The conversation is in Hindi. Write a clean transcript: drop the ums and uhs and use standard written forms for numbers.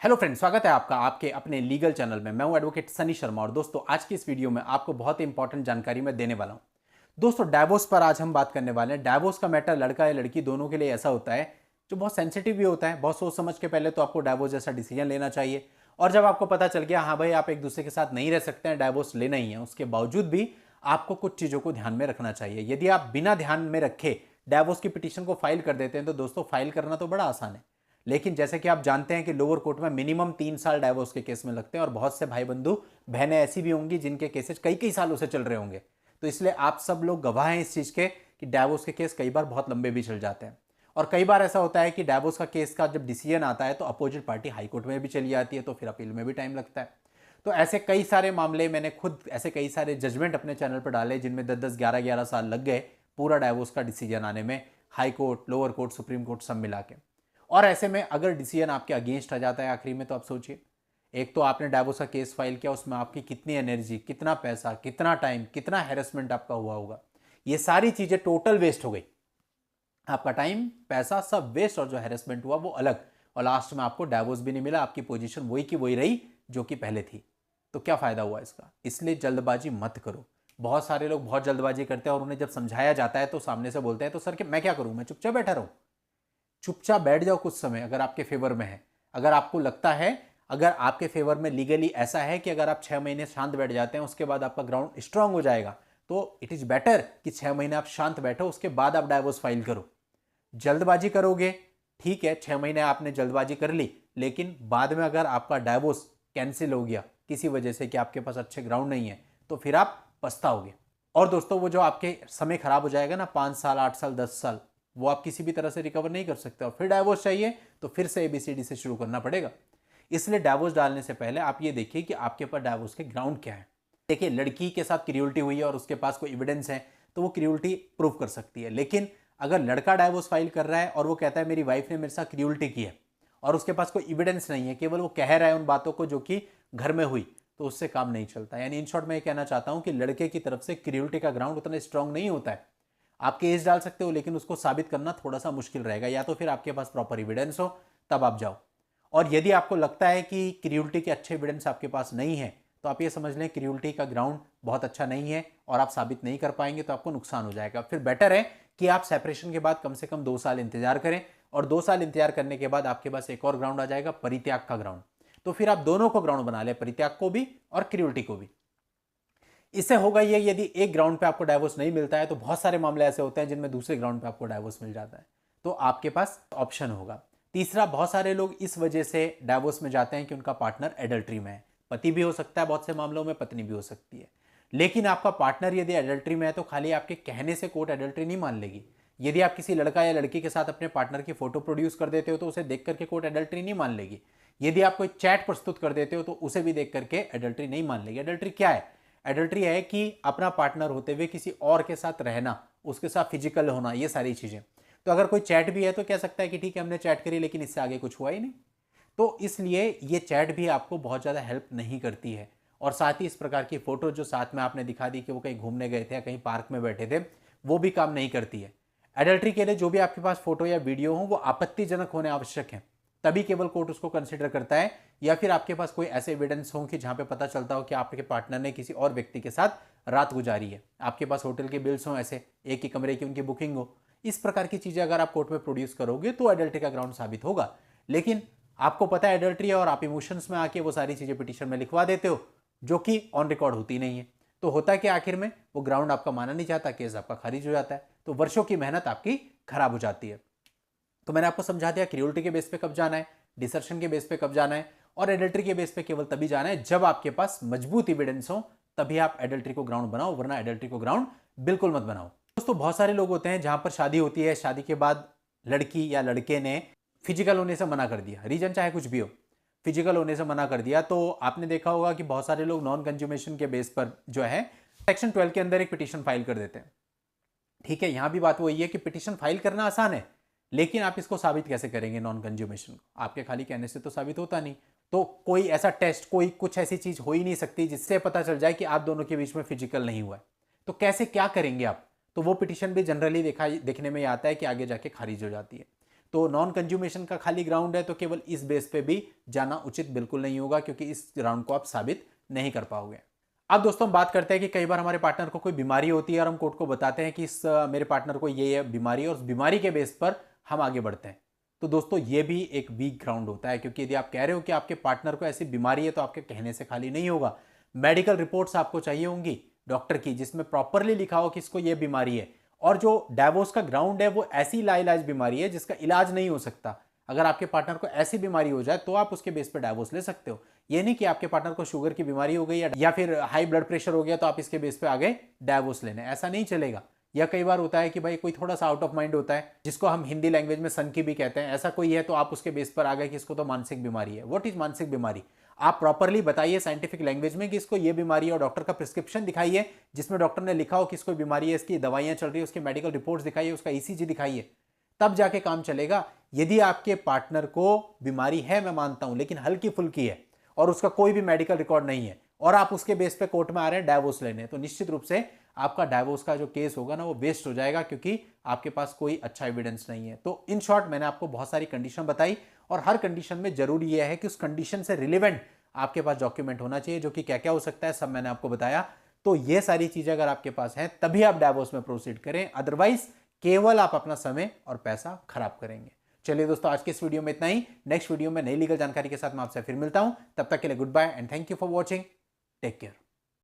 हेलो फ्रेंड्स, स्वागत है आपका आपके अपने लीगल चैनल में। मैं हूं एडवोकेट सनी शर्मा और दोस्तों आज की इस वीडियो में आपको बहुत ही इंपॉर्टेंट जानकारी मैं देने वाला हूं। दोस्तों डाइवोर्स पर आज हम बात करने वाले हैं। डाइवोर्स का मैटर लड़का या लड़की दोनों के लिए ऐसा होता है जो बहुत सेंसिटिव भी होता है। बहुत सोच समझ के पहले तो आपको डाइवोर्स जैसा डिसीजन लेना चाहिए, और जब आपको पता चल गया हाँ भाई आप एक दूसरे के साथ नहीं रह सकते हैं, डाइवोर्स लेना ही है, उसके बावजूद भी आपको कुछ चीज़ों को ध्यान में रखना चाहिए। यदि आप बिना ध्यान में रखे डाइवोर्स की पिटीशन को फाइल कर देते हैं तो दोस्तों फाइल करना तो बड़ा आसान है, लेकिन जैसे कि आप जानते हैं कि लोअर कोर्ट में मिनिमम 3 साल डाइवोर्स के केस में लगते हैं, और बहुत से भाई बंधु बहनें ऐसी भी होंगी जिनके केसेस कई कई सालों से चल रहे होंगे। तो इसलिए आप सब लोग गवाह हैं इस चीज़ के कि डाइवोर्स के केस कई बार बहुत लंबे भी चल जाते हैं, और कई बार ऐसा होता है कि डाइवोर्स का केस का जब डिसीजन आता है तो अपोजिट पार्टी हाई कोर्ट में भी चली जाती है, तो फिर अपील में भी टाइम लगता है। तो ऐसे कई सारे मामले मैंने खुद ऐसे कई सारे जजमेंट अपने चैनल पर डाले जिनमें 10-10, 11-11 साल लग गए पूरा डाइवोर्स का डिसीजन आने में, high court, lower court, supreme court सब मिला के। और ऐसे में अगर डिसीजन आपके अगेंस्ट आ जाता है आखिरी में, तो आप सोचिए, एक तो आपने डाइवोर्स का केस फाइल किया, उसमें आपकी कितनी एनर्जी, कितना पैसा, कितना टाइम, कितना हैरेसमेंट आपका हुआ होगा, ये सारी चीजें टोटल वेस्ट हो गई। आपका टाइम, पैसा सब वेस्ट, और जो हैरेसमेंट हुआ वो अलग, और लास्ट में आपको डाइवोर्स भी नहीं मिला, आपकी पोजीशन वही की वही रही जो कि पहले थी। तो क्या फायदा हुआ इसका? इसलिए जल्दबाजी मत करो। बहुत सारे लोग बहुत जल्दबाजी करते हैं और उन्हें जब समझाया जाता है तो सामने से बोलते हैं तो सर कि मैं क्या करूं, मैं चुपचाप बैठा रहूं। चुपचाप बैठ जाओ कुछ समय, अगर आपके फेवर में है। अगर आपको लगता है, अगर आपके फेवर में लीगली ऐसा है कि अगर आप 6 महीने शांत बैठ जाते हैं उसके बाद आपका ग्राउंड स्ट्रांग हो जाएगा, तो इट इज बेटर कि 6 महीने आप शांत बैठो, उसके बाद आप डाइवोर्स फाइल करो। जल्दबाजी करोगे, ठीक है, 6 महीने आपने जल्दबाजी कर ली, लेकिन बाद में अगर आपका डाइवोर्स कैंसिल हो गया किसी वजह से कि आपके पास अच्छे ग्राउंड नहीं है, तो फिर आप पछताओगे। और दोस्तों वो जो आपके समय खराब हो जाएगा ना, 5 साल, 8 साल, 10 साल, वो आप किसी भी तरह से रिकवर नहीं कर सकते, और फिर डाइवोर्स चाहिए तो फिर से एबीसीडी से शुरू करना पड़ेगा। इसलिए डाइवोर्स डालने से पहले आप ये देखिए कि आपके पास डाइवोर्स के ग्राउंड क्या है। देखिए, लड़की के साथ क्रियोलिटी हुई है और उसके पास कोई एविडेंस है तो वो क्रियोलिटी प्रूव कर सकती है। लेकिन अगर लड़का डाइवोर्स फाइल कर रहा है और वो कहता है मेरी वाइफ ने मेरे साथ क्रियोलिटी की है, और उसके पास कोई एविडेंस नहीं है, केवल वो कह रहा है उन बातों को जो कि घर में हुई, तो उससे काम नहीं चलता। यानी इन शॉर्ट मैं ये कहना चाहता हूं कि लड़के की तरफ से क्रियोलिटी का ग्राउंड उतना स्ट्रांग नहीं होता है। आप केस डाल सकते हो, लेकिन उसको साबित करना थोड़ा सा मुश्किल रहेगा, या तो फिर आपके पास प्रॉपर एविडेंस हो तब आप जाओ। और यदि आपको लगता है कि क्रियोलिटी के अच्छे एविडेंस आपके पास नहीं है, तो आप ये समझ लें क्रियोलिटी का ग्राउंड बहुत अच्छा नहीं है और आप साबित नहीं कर पाएंगे, तो आपको नुकसान हो जाएगा। फिर बेटर है कि आप सेपरेशन के बाद कम से कम 2 साल इंतजार करें, और 2 साल इंतजार करने के बाद आपके पास एक और ग्राउंड आ जाएगा, परित्याग का ग्राउंड। तो फिर आप दोनों को ग्राउंड बना लें, परित्याग को भी और क्रियोलिटी को भी। इससे होगा ये, यदि एक ग्राउंड पे आपको डाइवोर्स नहीं मिलता है तो बहुत सारे मामले ऐसे होते हैं जिनमें दूसरे ग्राउंड पे आपको डाइवोर्स मिल जाता है, तो आपके पास ऑप्शन होगा। तीसरा, बहुत सारे लोग इस वजह से डाइवोर्स में जाते हैं कि उनका पार्टनर एडल्ट्री में है। पति भी हो सकता है बहुत से मामलों में, पत्नी भी हो सकती है। लेकिन आपका पार्टनर यदि एडल्ट्री में है तो खाली आपके कहने से कोर्ट एडल्ट्री नहीं मान लेगी। यदि आप किसी लड़का या लड़की के साथ अपने पार्टनर की फोटो प्रोड्यूस कर देते हो तो उसे देख करके कोर्ट एडल्ट्री नहीं मान लेगी। यदि आप कोई चैट प्रस्तुत कर देते हो तो उसे भी देख करके एडल्ट्री नहीं मान लेगी। एडल्ट्री क्या है? एडल्ट्री है कि अपना पार्टनर होते हुए किसी और के साथ रहना, उसके साथ फिजिकल होना, ये सारी चीजें। तो अगर कोई चैट भी है तो कह सकता है कि ठीक है हमने चैट करी लेकिन इससे आगे कुछ हुआ ही नहीं। तो इसलिए ये चैट भी आपको बहुत ज़्यादा हेल्प नहीं करती है। और साथ ही इस प्रकार की फोटो जो साथ में आपने दिखा दी कि वो कहीं घूमने गए थे या कहीं पार्क में बैठे थे, वो भी काम नहीं करती है। एडल्ट्री के लिए जो भी आपके पास फोटो या वीडियो हो वो आपत्तिजनक होने आवश्यक है, तभी केवल कोर्ट उसको कंसिडर करता है। या फिर आपके पास कोई ऐसे एविडेंस हो कि जहां पे पता चलता हो कि आपके पार्टनर ने किसी और व्यक्ति के साथ रात गुजारी है, आपके पास होटल के बिल्स हो, ऐसे एक ही कमरे की उनकी बुकिंग हो। इस प्रकार की चीजें अगर आप कोर्ट में प्रोड्यूस करोगे तो एडल्ट्री का ग्राउंड साबित होगा। लेकिन आपको पता है एडल्ट्री है और आप इमोशंस में आके वो सारी चीजें पिटीशन में लिखवा देते हो जो कि ऑन रिकॉर्ड होती नहीं है, तो होता है कि आखिर में वो ग्राउंड आपका माना नहीं जाता, केस आपका खारिज हो जाता है, तो वर्षों की मेहनत आपकी खराब हो जाती है। तो मैंने आपको समझा दिया क्रियोलिटी के बेस पे कब जाना है, डिसर्शन के बेस पे कब जाना है, और एडल्ट्री के बेस पे केवल तभी जाना है जब आपके पास मजबूत एविडेंस हो, तभी आप एडल्ट्री को ग्राउंड बनाओ, वरना एडल्ट्री को ग्राउंड बिल्कुल मत बनाओ। दोस्तों बहुत सारे लोग होते हैं जहां पर शादी होती है, शादी के बाद लड़की या लड़के ने फिजिकल होने से मना कर दिया, रीजन चाहे कुछ भी हो, फिजिकल होने से मना कर दिया, तो आपने देखा होगा कि बहुत सारे लोग नॉन कंज्यूमेशन के बेस पर जो है सेक्शन 12 के अंदर एक पिटीशन फाइल कर देते हैं। ठीक है, यहां भी बात वही है कि पिटीशन फाइल करना आसान है, लेकिन आप इसको साबित कैसे करेंगे नॉन कंज्यूमेशन को? आपके खाली कहने से तो साबित होता नहीं। तो कोई ऐसा टेस्ट, कोई कुछ ऐसी चीज हो ही नहीं सकती जिससे पता चल जाए कि आप दोनों के बीच में फिजिकल नहीं हुआ है। तो कैसे क्या करेंगे आप? तो वो पिटीशन भी जनरली देखने में आता है कि आगे जाके खारिज हो जाती है। तो नॉन कंज्यूमेशन का खाली ग्राउंड है, तो केवल इस बेस पे भी जाना उचित बिल्कुल नहीं होगा, क्योंकि इस ग्राउंड को आप साबित नहीं कर पाओगे। अब दोस्तों हम बात करते हैं कि कई बार हमारे पार्टनर को कोई बीमारी होती है और हम कोर्ट को बताते हैं कि मेरे पार्टनर को ये बीमारी है, और उस बीमारी के बेस पर हम आगे बढ़ते हैं। तो दोस्तों ये भी एक वीक ग्राउंड होता है, क्योंकि यदि आप कह रहे हो कि आपके पार्टनर को ऐसी बीमारी है तो आपके कहने से खाली नहीं होगा। मेडिकल रिपोर्ट्स आपको चाहिए होंगी डॉक्टर की, जिसमें प्रॉपरली लिखा हो कि इसको ये बीमारी है, और जो डाइवोर्स का ग्राउंड है वो ऐसी लाइलाज बीमारी है जिसका इलाज नहीं हो सकता। अगर आपके पार्टनर को ऐसी बीमारी हो जाए तो आप उसके बेस पर डाइवोर्स ले सकते हो। ये नहीं कि आपके पार्टनर को शुगर की बीमारी हो गई या फिर हाई ब्लड प्रेशर हो गया तो आप इसके बेस पे आगे डाइवोर्स लेने, ऐसा नहीं चलेगा। या कई बार होता है कि भाई कोई थोड़ा सा आउट ऑफ माइंड होता है, जिसको हम हिंदी लैंग्वेज में सन की भी कहते हैं, ऐसा कोई है तो आप उसके बेस पर आ गए कि इसको तो मानसिक बीमारी है। व्हाट इज मानसिक बीमारी? आप प्रॉपरली बताइए साइंटिफिक लैंग्वेज में कि इसको ये बीमारी है, और डॉक्टर का प्रिस्क्रिप्शन दिखाइए जिसमें डॉक्टर ने लिखा हो कि इसको बीमारी है, इसकी दवाइयां चल रही है, उसकी मेडिकल रिपोर्ट्स दिखाइए, उसका ईसीजी दिखाइए, तब जाके काम चलेगा। यदि आपके पार्टनर को बीमारी है, मैं मानता हूं, लेकिन हल्की फुल्की है और उसका कोई भी मेडिकल रिकॉर्ड नहीं है, और आप उसके बेस पे कोर्ट में आ रहे हैं डाइवोर्स लेने, तो निश्चित रूप से आपका डाइवोर्स का जो केस होगा ना वो वेस्ट हो जाएगा, क्योंकि आपके पास कोई अच्छा एविडेंस नहीं है। तो इन शॉर्ट मैंने आपको बहुत सारी कंडीशन बताई, और हर कंडीशन में जरूरी यह है कि उस कंडीशन से रिलेवेंट आपके पास डॉक्यूमेंट होना चाहिए, जो कि क्या क्या हो सकता है सब मैंने आपको बताया। तो ये सारी चीजें अगर आपके पास हैं तभी आप डाइवोर्स में प्रोसीड करें, अदरवाइज केवल आप अपना समय और पैसा खराब करेंगे। चलिए दोस्तों, आज की इस वीडियो में इतना ही। नेक्स्ट वीडियो में नई लीगल जानकारी के साथ मैं आपसे फिर मिलता हूं। तब तक के लिए goodbye and thank you for watching. Take care.